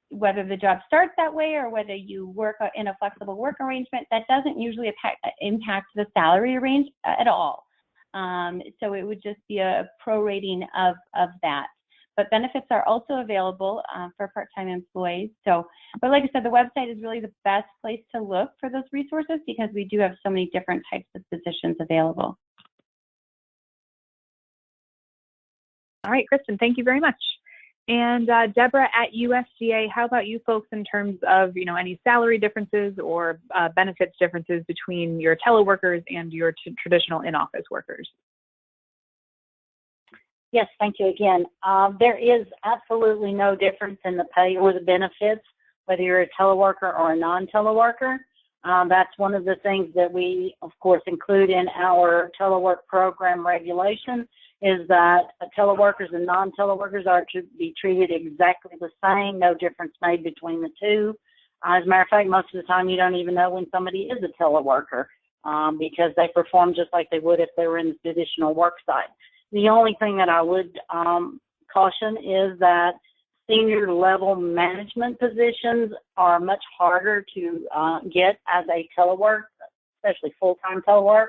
B: whether the job starts that way or whether you work in a flexible work arrangement, that doesn't usually impact the salary range at all. So it would just be a prorating of that. But benefits are also available for part-time employees. But like I said, the website is really the best place to look for those resources, because we do have so many different types of positions available.
A: All right, Kristen, thank you very much. And Deborah at USDA, how about you folks in terms of any salary differences or benefits differences between your teleworkers and your traditional in-office workers?
C: Yes, thank you again. There is absolutely no difference in the pay or the benefits, whether you're a teleworker or a non-teleworker. That's one of the things that we, of course, include in our telework program regulation, is that teleworkers and non-teleworkers are to be treated exactly the same, no difference made between the two. As a matter of fact, most of the time you don't even know when somebody is a teleworker because they perform just like they would if they were in the traditional work site. The only thing that I would caution is that senior level management positions are much harder to get as a telework, especially full-time telework,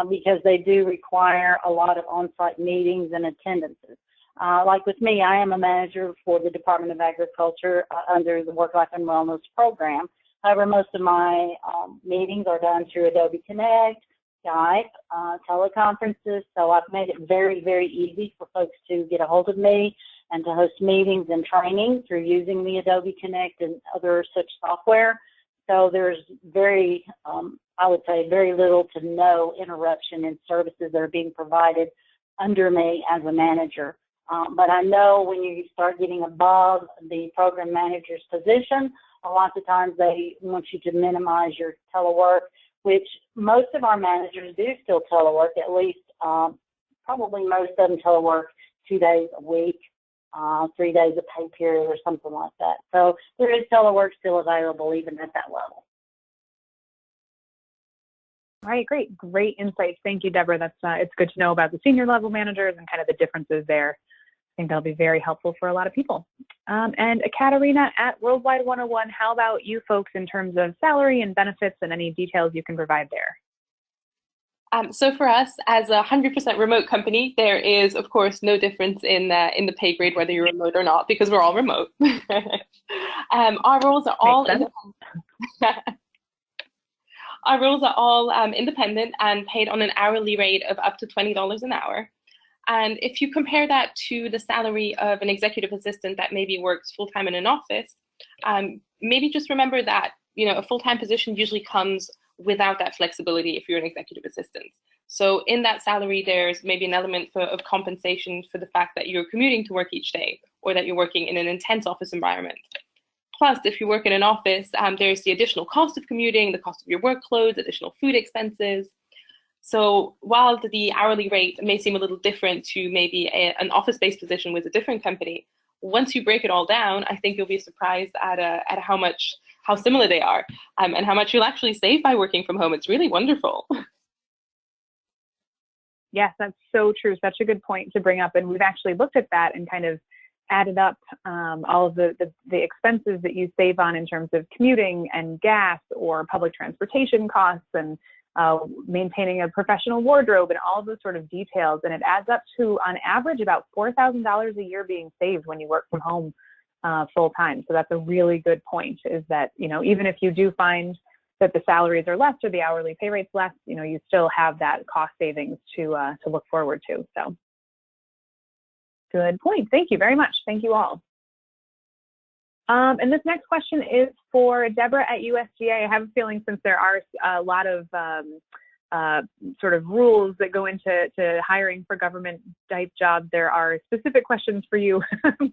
C: because they do require a lot of on-site meetings and attendances. Like with me, I am a manager for the Department of Agriculture under the Work-Life and Wellness program. However, most of my meetings are done through Adobe Connect, Skype, teleconferences, so I've made it very, very easy for folks to get a hold of me and to host meetings and training through using the Adobe Connect and other such software. So there's I would say very little to no interruption in services that are being provided under me as a manager. But I know when you start getting above the program manager's position, a lot of times they want you to minimize your telework, which most of our managers do still telework, at least probably most of them telework 2 days a week, 3 days a pay period or something like that. So there is telework still available even at that level.
A: All right, great insights. Thank you, Deborah. That's it's good to know about the senior level managers and kind of the differences there. I think that'll be very helpful for a lot of people. And Katerina at Worldwide101, how about you folks in terms of salary and benefits and any details you can provide there?
D: So for us, as a 100% remote company, there is, of course, no difference in the pay grade, whether you're remote or not, because we're all remote. Our roles are all Our roles are all independent and paid on an hourly rate of up to $20 an hour. And if you compare that to the salary of an executive assistant that maybe works full-time in an office, maybe just remember that a full-time position usually comes without that flexibility if you're an executive assistant. So in that salary, there's maybe an element of compensation for the fact that you're commuting to work each day or that you're working in an intense office environment. Plus, if you work in an office, there's the additional cost of commuting, the cost of your work clothes, additional food expenses. So while the hourly rate may seem a little different to maybe an office-based position with a different company, once you break it all down, I think you'll be surprised at how similar they are and how much you'll actually save by working from home. It's really wonderful.
A: Yes, that's so true. Such a good point to bring up. And we've actually looked at that and kind of added up all of the expenses that you save on in terms of commuting and gas or public transportation costs and maintaining a professional wardrobe and all of those sort of details. And it adds up to, on average, about $4,000 a year being saved when you work from home full time. So that's a really good point, is that, you know, even if you do find that the salaries are less or the hourly pay rates less, you know, you still have that cost savings to look forward to. So good point. Thank you very much. Thank you all. And this next question is for Deborah at USDA. I have a feeling, since there are a lot of sort of rules that go into hiring for government type jobs, there are specific questions for you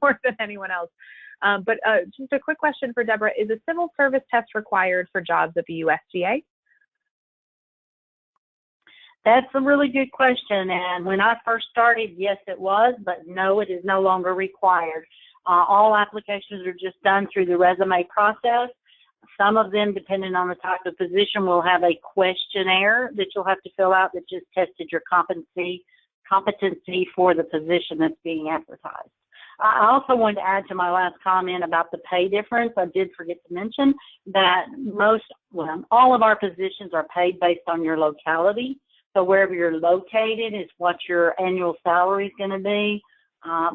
A: more than anyone else. But just a quick question for Deborah: is a civil service test required for jobs at the USDA?
C: That's a really good question. And when I first started, yes, it was, but no, it is no longer required. All applications are just done through the resume process. Some of them, depending on the type of position, will have a questionnaire that you'll have to fill out that just tested your competency for the position that's being advertised. I also wanted to add to my last comment about the pay difference. I did forget to mention that all of our positions are paid based on your locality. So wherever you're located is what your annual salary is going to be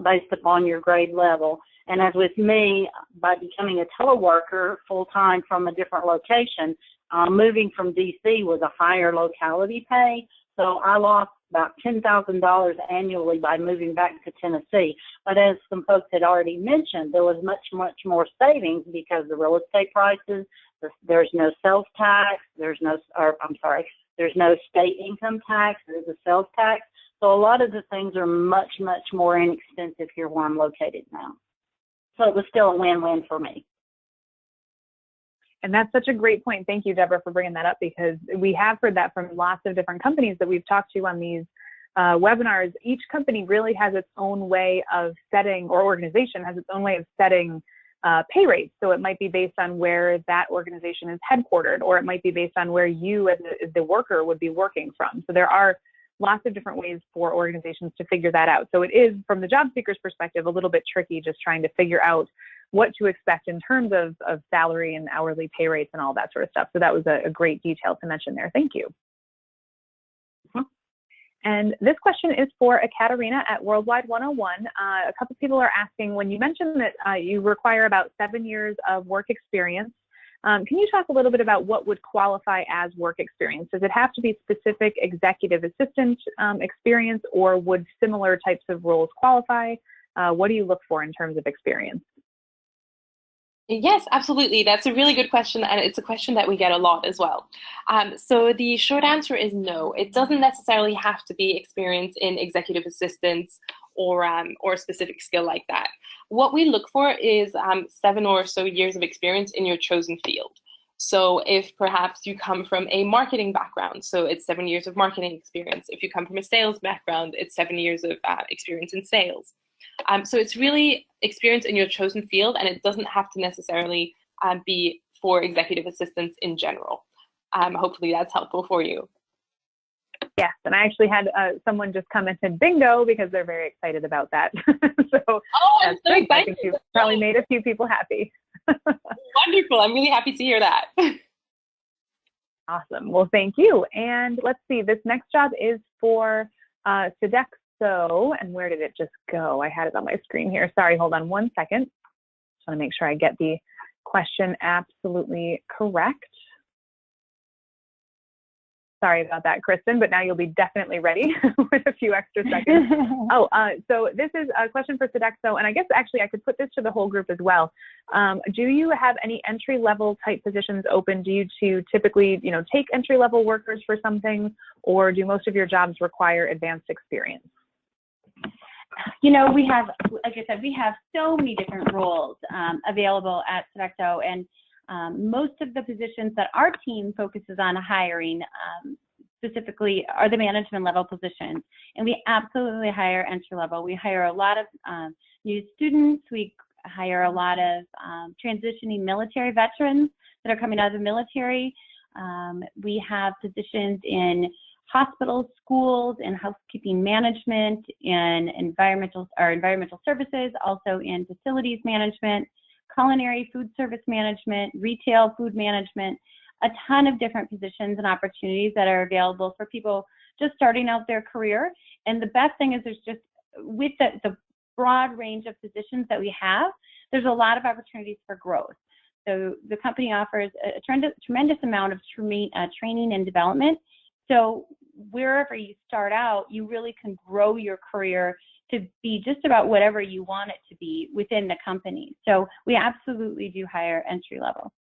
C: based upon your grade level. And as with me, by becoming a teleworker full-time from a different location, moving from D.C. was a higher locality pay. So I lost about $10,000 annually by moving back to Tennessee. But as some folks had already mentioned, there was much, much more savings because the real estate prices, there's no sales tax, there's no state income tax, there's a sales tax. So a lot of the things are much, much more inexpensive here where I'm located now. So it was still a win-win for me.
A: And that's such a great point. Thank you, Deborah, for bringing that up, because we have heard that from lots of different companies that we've talked to on these webinars. Each company really has its own way of setting, or organization has its own way of setting pay rates. So it might be based on where that organization is headquartered, or it might be based on where you as the worker would be working from. So there are lots of different ways for organizations to figure that out. So it is, from the job seeker's perspective, a little bit tricky just trying to figure out what to expect in terms of salary and hourly pay rates and all that sort of stuff. So that was a great detail to mention there. Thank you. And this question is for Ekaterina at Worldwide101. A couple people are asking, when you mentioned that you require about 7 years of work experience, can you talk a little bit about what would qualify as work experience? Does it have to be specific executive assistant experience, or would similar types of roles qualify? What do you look for in terms of experience?
D: Yes, absolutely. That's a really good question, and it's a question that we get a lot as well. So the short answer is no. It doesn't necessarily have to be experience in executive assistance or a specific skill like that. What we look for is 7 or so years of experience in your chosen field. So if perhaps you come from a marketing background, so it's 7 years of marketing experience. If you come from a sales background, it's 7 years of experience in sales. So it's really experience in your chosen field, and it doesn't have to necessarily be for executive assistants in general. Hopefully that's helpful for you.
A: Yes, and I actually had someone just come and said bingo, because they're very excited about that. So
D: I'm so excited.
A: I think you've probably made a few people happy.
D: Wonderful. I'm really happy to hear that.
A: Awesome. Well, thank you. And let's see, this next job is for Sodexo. And where did it just go? I had it on my screen here. Sorry, hold on one second. Just want to make sure I get the question absolutely correct. Sorry about that, Kristen, but now you'll be definitely ready with a few extra seconds. So this is a question for Sodexo, and I guess actually I could put this to the whole group as well. Do you have any entry-level type positions open? Do you typically, take entry-level workers for something, or do most of your jobs require advanced experience?
B: We have, like I said, we have so many different roles available at Sodexo, and most of the positions that our team focuses on hiring specifically are the management level positions. And we absolutely hire entry level. We hire a lot of new students. We hire a lot of transitioning military veterans that are coming out of the military. We have positions in hospitals, schools, in housekeeping management, in environmental services, also in facilities management, culinary food service management, retail food management, a ton of different positions and opportunities that are available for people just starting out their career. And the best thing is there's just, with the broad range of positions that we have, there's a lot of opportunities for growth. So the company offers a tremendous amount of training and development. So wherever you start out, you really can grow your career to be just about whatever you want it to be within the company. So we absolutely do hire entry level.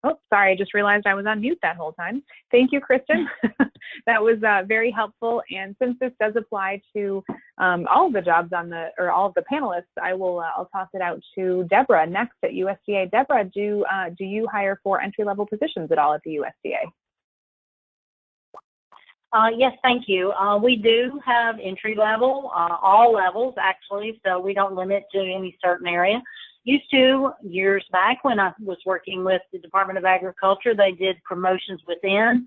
A: Oh, sorry, I just realized I was on mute that whole time. Thank you, Kristen. That was very helpful. And since this does apply to all of the jobs all of the panelists, I'll toss it out to Deborah next at USDA. Deborah, do you hire for entry-level positions at all at the USDA?
C: Yes, thank you. We do have entry level, all levels actually, so we don't limit to any certain area. Used to, years back when I was working with the Department of Agriculture, they did promotions within.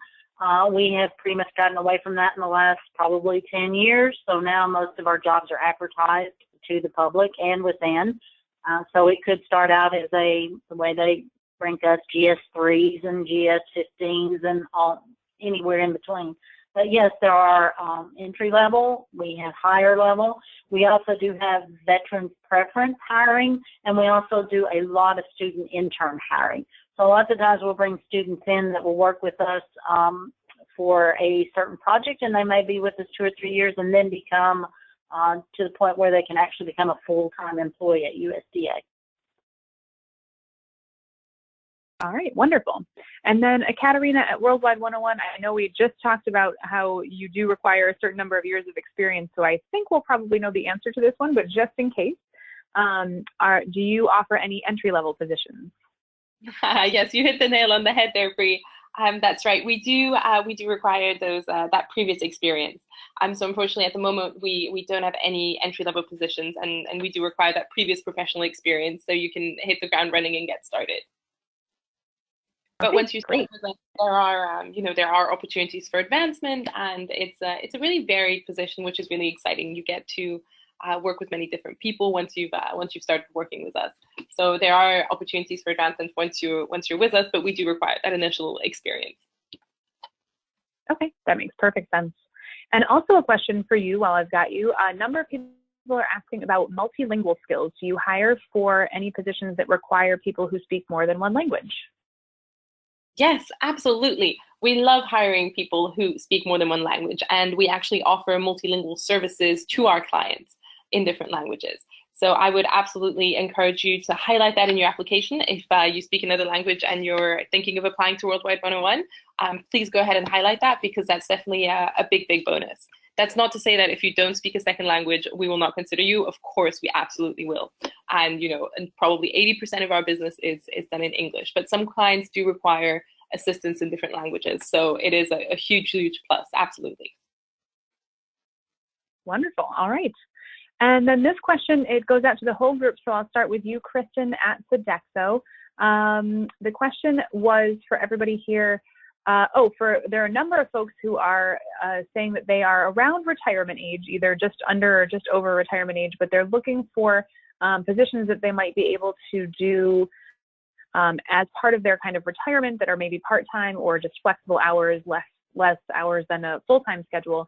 C: We have pretty much gotten away from that in the last probably 10 years. So now most of our jobs are advertised to the public and within. So it could start out as the way they rank us, GS3s and GS15s and anywhere in between. But yes, there are entry level, we have higher level. We also do have veterans preference hiring, and we also do a lot of student intern hiring. So lots of times we'll bring students in that will work with us for a certain project, and they may be with us 2 or 3 years and then become to the point where they can actually become a full-time employee at USDA.
A: All right, wonderful. And then Katerina at Worldwide 101, I know we just talked about how you do require a certain number of years of experience, so I think we'll probably know the answer to this one, but just in case, do you offer any entry-level positions?
D: Yes, you hit the nail on the head there, Bree. That's right. We do require those that previous experience. So unfortunately, at the moment, we don't have any entry-level positions, and we do require that previous professional experience so you can hit the ground running and get started. But
A: okay,
D: once you start, there are opportunities for advancement, and it's a really varied position, which is really exciting. You get to work with many different people once you've started working with us. So there are opportunities for advancement once you're with us, but we do require that initial experience.
A: Okay, that makes perfect sense. And also a question for you while I've got you. A number of people are asking about multilingual skills. Do you hire for any positions that require people who speak more than one language?
D: Yes, absolutely. We love hiring people who speak more than one language, and we actually offer multilingual services to our clients in different languages. So I would absolutely encourage you to highlight that in your application. If you speak another language and you're thinking of applying to Worldwide 101, please go ahead and highlight that, because that's definitely a big, big bonus. That's not to say that if you don't speak a second language, we will not consider you. Of course, we absolutely will. And, and probably 80% of our business is done in English, but some clients do require assistance in different languages. So it is a huge, huge plus, absolutely.
A: Wonderful, all right. And then this question, it goes out to the whole group, so I'll start with you, Kristen, at Sodexo. The question was for everybody here. There are a number of folks who are saying that they are around retirement age, either just under or just over retirement age, but they're looking for positions that they might be able to do as part of their kind of retirement that are maybe part-time or just flexible hours, less hours than a full-time schedule.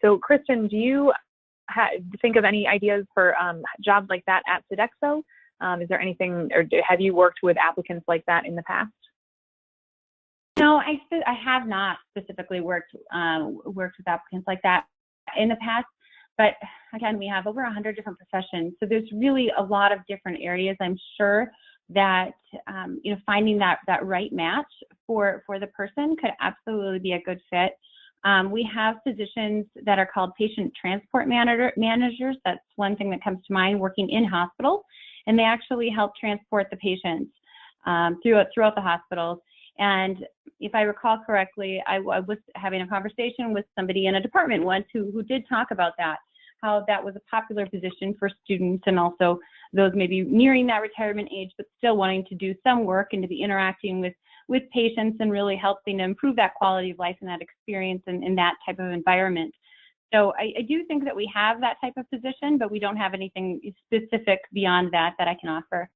A: So Kristen, do you think of any ideas for jobs like that at Sodexo? Is there anything, or have you worked with applicants like that in the past?
B: No, I have not specifically worked with applicants like that in the past. But again, we have over 100 different professions, so there's really a lot of different areas. I'm sure that finding that right match for the person could absolutely be a good fit. We have positions that are called patient transport managers. That's one thing that comes to mind, working in hospitals, and they actually help transport the patients throughout the hospitals. And if I recall correctly, I was having a conversation with somebody in a department once who did talk about that, how that was a popular position for students and also those maybe nearing that retirement age, but still wanting to do some work and to be interacting with patients and really helping to improve that quality of life and that experience in that type of environment. So I do think that we have that type of position, but we don't have anything specific beyond that I can offer.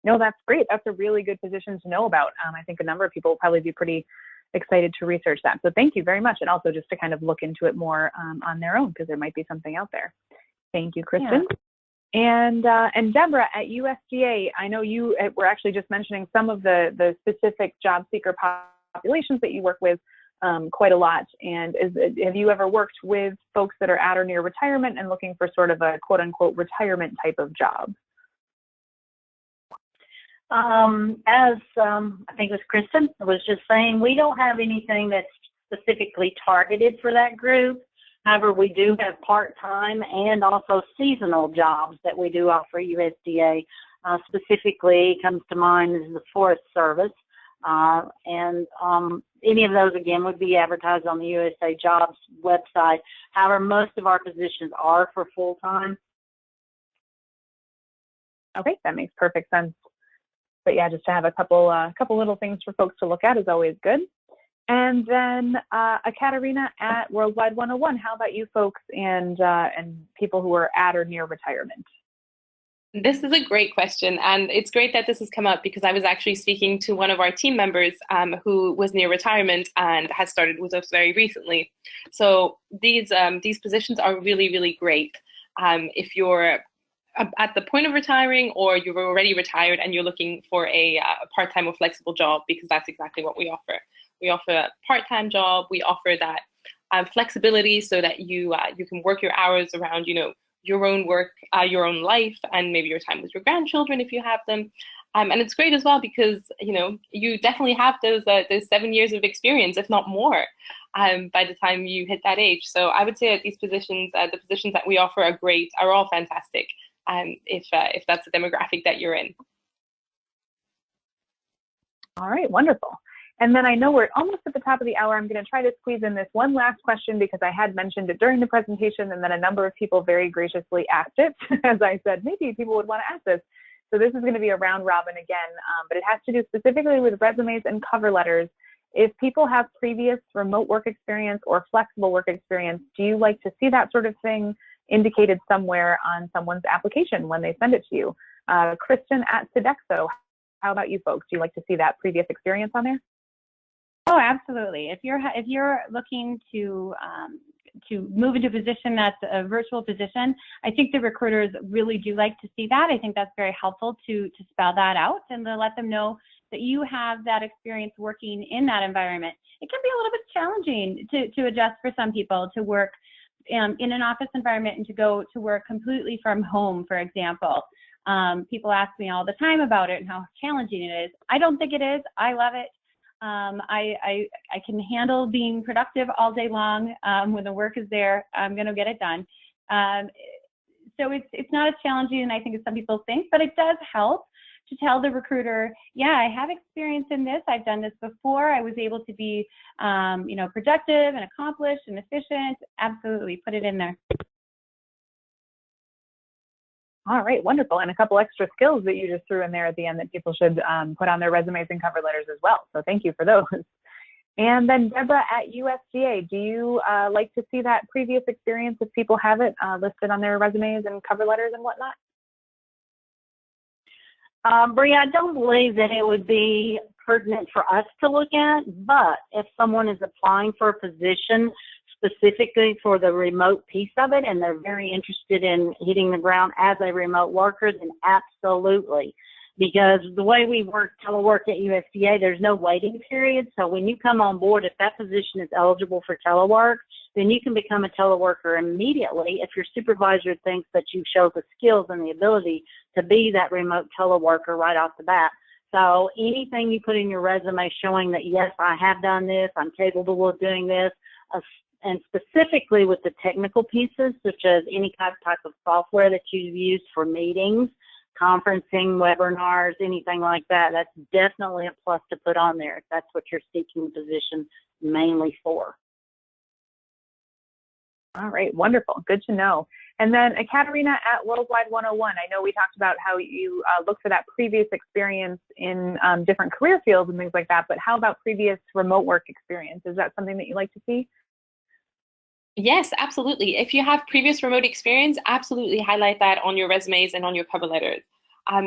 A: No, that's great. That's a really good position to know about. I think a number of people will probably be pretty excited to research that. So thank you very much. And also just to kind of look into it more on their own, because there might be something out there. Thank you, Kristen. Yeah. And Deborah at USDA, I know you were actually just mentioning some of the specific job seeker populations that you work with quite a lot. And have you ever worked with folks that are at or near retirement and looking for sort of a quote unquote retirement type of job?
C: I think it was Kristen was just saying, we don't have anything that's specifically targeted for that group. However, we do have part-time and also seasonal jobs that we do offer USDA. Specifically comes to mind is the Forest Service. Any of those, again, would be advertised on the USA Jobs website. However, most of our positions are for full-time.
A: Okay, that makes perfect sense. But yeah, just to have a couple little things for folks to look at is always good. And then Katerina at Worldwide101, how about you folks and people who are at or near retirement?
D: This is a great question, and it's great that this has come up because I was actually speaking to one of our team members who was near retirement and has started with us very recently. So these positions are really, really great. If you're at the point of retiring or you've already retired and you're looking for a part-time or flexible job, because that's exactly what we offer. We offer a part-time job. We offer that flexibility so that you can work your hours around, your own work, your own life, and maybe your time with your grandchildren if you have them. And it's great as well because, you definitely have those 7 years of experience, if not more, by the time you hit that age. So I would say that these positions, the positions that we offer are all fantastic. If that's the demographic that you're in.
A: All right, wonderful. And then I know we're almost at the top of the hour. I'm going to try to squeeze in this one last question because I had mentioned it during the presentation and then a number of people very graciously asked it. As I said, maybe people would want to ask this. So this is going to be a round robin again, but it has to do specifically with resumes and cover letters. If people have previous remote work experience or flexible work experience, do you like to see that sort of thing indicated somewhere on someone's application when they send it to you? Kristen at Sodexo, how about you folks? Do you like to see that previous experience on there?
B: Oh, absolutely. If you're looking to move into a position that's a virtual position, I think the recruiters really do like to see that. I think that's very helpful to spell that out and to let them know that you have that experience working in that environment. It can be a little bit challenging to adjust for some people to work in an office environment and to go to work completely from home, for example. People ask me all the time about it and how challenging it is. I don't think it is. I love it. I can handle being productive all day long. When the work is there, I'm going to get it done. So it's not as challenging and I think as some people think, but it does help to tell the recruiter, yeah, I have experience in this. I've done this before. I was able to be, productive and accomplished and efficient. Absolutely, put it in there.
A: All right, wonderful. And a couple extra skills that you just threw in there at the end that people should put on their resumes and cover letters as well. So thank you for those. And then Deborah at USDA, do you like to see that previous experience if people have it listed on their resumes and cover letters and whatnot?
C: Bria, I don't believe that it would be pertinent for us to look at, but if someone is applying for a position specifically for the remote piece of it and they're very interested in hitting the ground as a remote worker, then absolutely. Because the way we work telework at USDA, there's no waiting period. So when you come on board, if that position is eligible for telework, then you can become a teleworker immediately if your supervisor thinks that you show the skills and the ability to be that remote teleworker right off the bat. So anything you put in your resume showing that, yes, I have done this, I'm capable of doing this, and specifically with the technical pieces, such as any type of software that you've used for meetings, conferencing, webinars, anything like that. That's definitely a plus to put on there if that's what you're seeking the position mainly for.
A: All right, wonderful. Good to know. And then Ekaterina at Worldwide101, I know we talked about how you look for that previous experience in different career fields and things like that, but how about previous remote work experience? Is that something that you like to see?
D: Yes, absolutely. If you have previous remote experience, absolutely highlight that on your resumes and on your cover letters.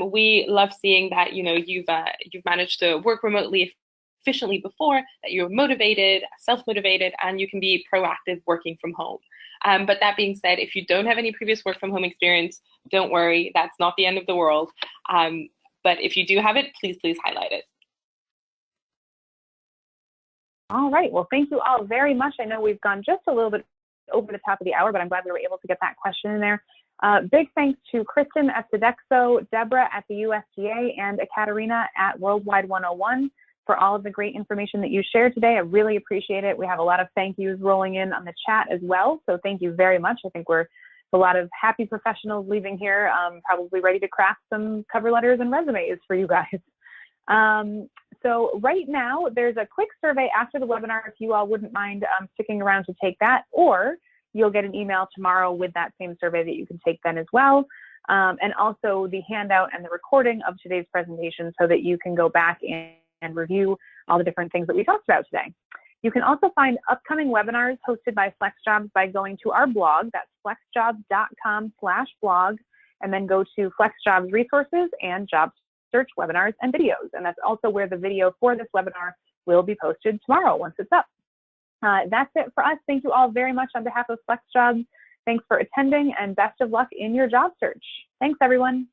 D: We love seeing that you've managed to work remotely efficiently before, that you're motivated, self-motivated, and you can be proactive working from home. But that being said, if you don't have any previous work from home experience, don't worry, that's not the end of the world. But if you do have it, please highlight it.
A: All right, well, thank you all very much. I know we've gone just a little bit over the top of the hour, but I'm glad we were able to get that question in there. Big thanks to Kristen at Sodexo, Deborah at the USDA, and Ekaterina at Worldwide101 for all of the great information that you shared today. I really appreciate it. We have a lot of thank yous rolling in on the chat as well, so thank you very much. I think we're a lot of happy professionals leaving here, probably ready to craft some cover letters and resumes for you guys. So right now, there's a quick survey after the webinar if you all wouldn't mind sticking around to take that, or you'll get an email tomorrow with that same survey that you can take then as well. And also the handout and the recording of today's presentation so that you can go back and review all the different things that we talked about today. You can also find upcoming webinars hosted by FlexJobs by going to our blog, that's flexjobs.com/blog, and then go to FlexJobs resources and job search webinars and videos. And that's also where the video for this webinar will be posted tomorrow once it's up. That's it for us. Thank you all very much on behalf of FlexJobs. Thanks for attending and best of luck in your job search. Thanks, everyone.